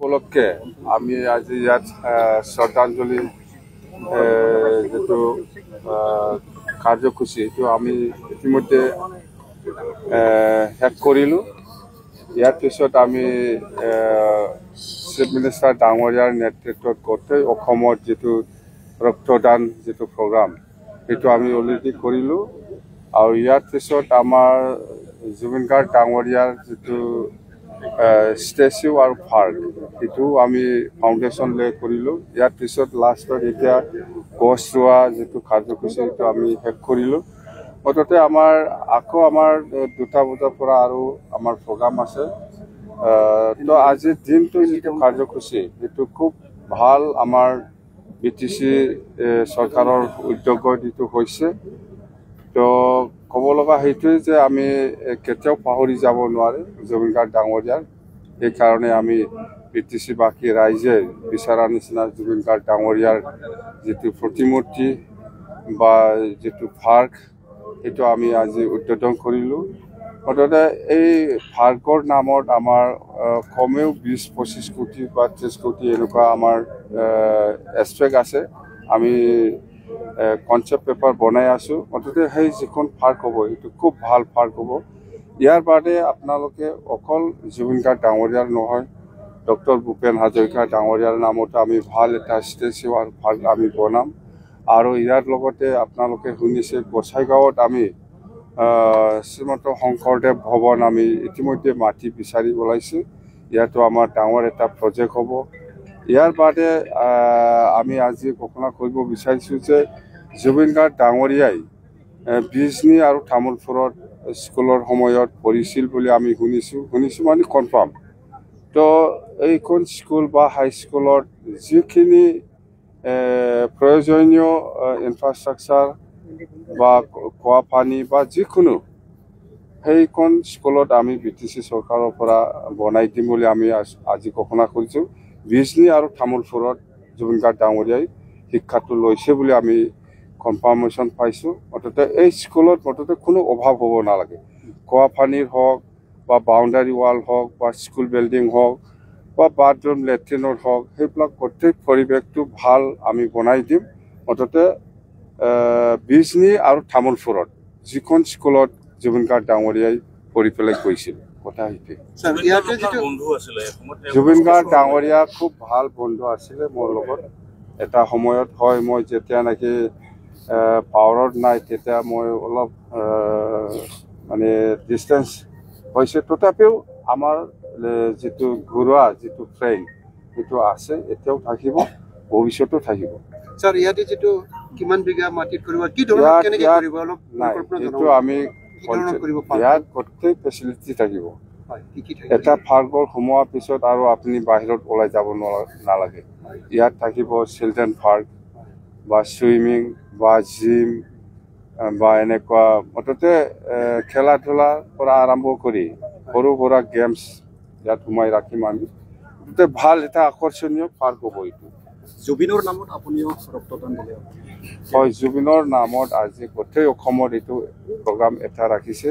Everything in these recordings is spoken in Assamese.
উপলক্ষে আমি আজি ইয়াত শ্ৰদ্ধাঞ্জলি যেটো কাৰ্যসূচী এইটো আমি ইতিমধ্যে শেষ কৰিলোঁ। ইয়াৰ পিছত আমি চিফ মিনিষ্টাৰ ডাঙৰীয়াৰ নেতৃত্বত গোটেই অসমত যেটো ৰক্তদান যেটো প্ৰগ্ৰাম সেইটো আমি অলৰেডি কৰিলোঁ। আৰু ইয়াৰ পিছত আমাৰ জুবিন গাৰ্গ ডাঙৰীয়াৰ যেটো ষ্টেচু আৰু পাৰ্ক এইটো আমি ফাউণ্ডেশ্যন লৈ কৰিলোঁ। ইয়াৰ পিছত লাষ্টত এতিয়া গছ ৰোৱা যেটো কাৰ্যসূচী সেইটো আমি শেষ কৰিলোঁ। মুঠতে আমাৰ দুটা বজাৰ পৰা আৰু আমাৰ প্ৰগ্ৰাম আছে। তো আজিৰ দিনটো যেটো কাৰ্যসূচী সেইটো খুব ভাল। আমাৰ BTC চৰকাৰৰ উদ্যোগত এইটো হৈছে। তো ক'ব লগা সেইটোৱে যে আমি কেতিয়াও পাহৰি যাব নোৱাৰে জুবিন গাৰ্গ ডাঙৰীয়াৰ। সেইকাৰণে আমি BTC বাকী ৰাইজে বিচৰা নিচিনা জুবিন গাৰ্গ ডাঙৰীয়াৰ যেটো প্ৰতিমূৰ্তি বা যেটো পাৰ্ক সেইটো আমি আজি উদ্বোধন কৰিলোঁ। মুঠতে এই পাৰ্কৰ নামত আমাৰ কমেও 20-25 কোটি বা 30 কোটি এনেকুৱা আমাৰ এক্সপেক্ট আছে। আমি কনচেপ্ট পেপাৰ বনাই আছোঁ। মুঠতে সেই যিখন পাৰ্ক হ'ব সেইটো খুব ভাল পাৰ্ক হ'ব। ইয়াৰ বাদে আপোনালোকে অকল জুবিন গাৰ্গ ডাঙৰীয়াৰ নহয়, ডক্টৰ ভূপেন হাজৰিকা ডাঙৰীয়াৰ নামতো আমি ভাল এটা ষ্টেচু আৰু পাৰ্ক আমি বনাম। আৰু ইয়াৰ লগতে আপোনালোকে শুনিছে গোসাইগাঁৱত আমি শ্ৰীমন্ত শংকৰদেৱ ভৱন আমি ইতিমধ্যে মাটি বিচাৰি ওলাইছোঁ। ইয়াতো আমাৰ ডাঙৰ এটা প্ৰজেক্ট হ'ব। ইয়াৰ বাদে আমি আজি ঘোষণা কৰিব বিচাৰিছোঁ যে জুবিন গাৰ্গ ডাঙৰীয়াই বিজনী আৰু তামোলপুৰত স্কুলৰ সময়ত পঢ়িছিল বুলি আমি শুনিছোঁ মানে কনফাৰ্ম। তো এইখন স্কুল বা হাইস্কুলত যিখিনি প্ৰয়োজনীয় ইনফ্ৰাষ্ট্ৰাকচাৰ বা খোৱা পানী বা যিকোনো সেইখন স্কুলত আমি BTC চৰকাৰৰ পৰা বনাই দিম বুলি আমি আজি ঘোষণা কৰিছোঁ। বিজনী আৰু তামোলপুৰত জুবিন গাৰ্গ ডাঙৰীয়াই শিক্ষাটো লৈছে বুলি আমি কনফাৰ্মেশ্যন পাইছোঁ। মুঠতে এই স্কুলত কোনো অভাৱ হ'ব নালাগে। খোৱা পানীৰ হওক বা বাউণ্ডাৰী ৱাল হওক বা স্কুল বিল্ডিং হওক বা বাথৰুম লেট্ৰিনৰ হওক সেইবিলাক গোটেই পৰিৱেশটো ভাল আমি বনাই দিম। মুঠতে বিজনী আৰু তামোলপুৰত যিখন স্কুলত জুবিন গাৰ্গ ডাঙৰীয়াই পঢ়ি পেলাই গৈছিল কথা সেইটোৱে। জুবিন গাৰ্গ ডাঙৰীয়া খুব ভাল বন্ধু আছিলে মোৰ লগত। এটা সময়ত হয় মই যেতিয়া নেকি পাৱাৰত নাই তেতিয়া মই অলপ মানে ডিষ্টেঞ্চ হৈছে। তথাপিও আমাৰ যেটো ঘৰুৱা যেটো ফ্ৰেণ্ড সেইটো আছে, এতিয়াও থাকিব, ভৱিষ্যতো থাকিব। স্যাৰ ইয়াতে যেটো কিমান বিঘা মাটিত কৰিব, কি ধৰণৰ কেনেকৈ কৰিব, অলপ এইটো আমি ইয়াত গোটেই ফেচিলিটি থাকিব। এটা পাৰ্কৰ সোমোৱাৰ পিছত আৰু আপুনি বাহিৰত ওলাই যাব নালাগে। ইয়াত থাকিব চিলড্ৰেন পাৰ্ক বা চুইমিং বা জিম বা এনেকুৱা মুঠতে খেলা ধূলাৰ পৰা আৰম্ভ কৰি সৰু সুৰা গেমছ ইয়াত সোমাই ৰাখিম আমি। মুঠতে ভাল এটা আকৰ্ষণীয় পাৰ্ক হ'ব এইটো। জুবিনৰ নামত আপুনিও ৰক্তদান দিলে? হয়, জুবিনৰ নামত আজি গোটেই অসমত এইটো প্ৰগ্ৰাম এটা ৰাখিছে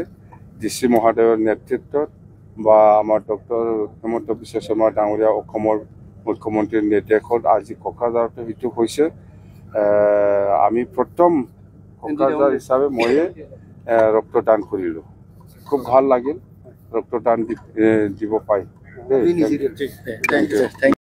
DC মহোদয়ৰ নেতৃত্বত বা আমাৰ ডক্টৰ হিমন্ত বিশ্ব শৰ্মা ডাঙৰীয়া অসমৰ মুখ্যমন্ত্ৰীৰ নিৰ্দেশত আজি কোকৰাঝাৰতে সেইটো হৈছে। আমি প্ৰথম কোকৰাঝাৰ হিচাপে ময়ে ৰক্তদান কৰিলোঁ। খুব ভাল লাগিল ৰক্তদান দিব পাই।